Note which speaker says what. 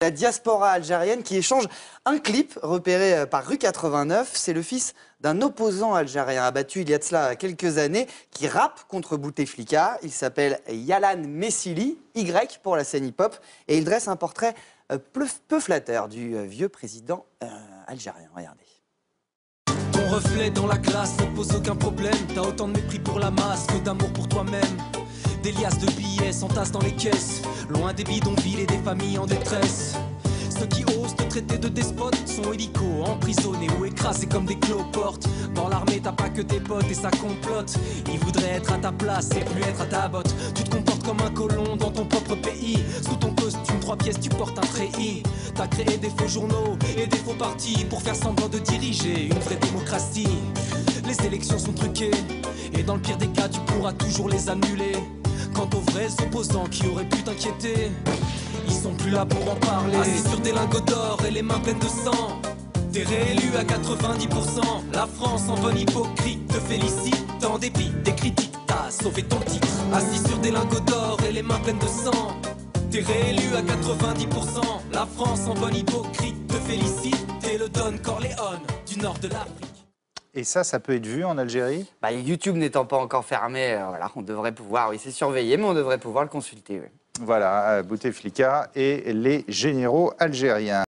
Speaker 1: La diaspora algérienne qui échange un clip repéré par Rue 89. C'est le fils d'un opposant algérien abattu il y a de cela quelques années qui rappe contre Bouteflika. Il s'appelle Yalan Messili, Y pour la scène hip-hop, et il dresse un portrait peu flatteur du vieux président algérien. Regardez.
Speaker 2: Ton reflet dans la glace ne pose aucun problème. T'as autant de mépris pour la masse que d'amour pour toi-même. Des liasses de billets s'entassent dans les caisses, loin des bidonvilles et des familles en détresse. Ceux qui osent te traiter de despote sont hélicos, emprisonnés ou écrasés comme des cloportes. Dans l'armée t'as pas que tes potes et ça complote. Ils voudraient être à ta place et plus être à ta botte. Tu te comportes comme un colon dans ton propre pays. Sous ton costume 3 pièces tu portes un treillis. T'as créé des faux journaux et des faux partis pour faire semblant de diriger une vraie démocratie. Les élections sont truquées et dans le pire des cas tu pourras toujours les annuler. Quant aux vrais opposants qui auraient pu t'inquiéter, ils sont plus là pour en parler. Assis sur des lingots d'or et les mains pleines de sang, t'es réélu à 90%. La France en bonne hypocrite te félicite en dépit des critiques. T'as sauvé ton titre. Assis sur des lingots d'or et les mains pleines de sang, t'es réélu à 90%. La France en bonne hypocrite te félicite. T'es le Don Corleone du nord de l'Afrique.
Speaker 3: Et ça peut être vu en Algérie?
Speaker 1: YouTube n'étant pas encore fermé, voilà, on devrait pouvoir, oui, c'est surveillé, mais on devrait pouvoir le consulter. Oui.
Speaker 3: Voilà, Bouteflika et les généraux algériens.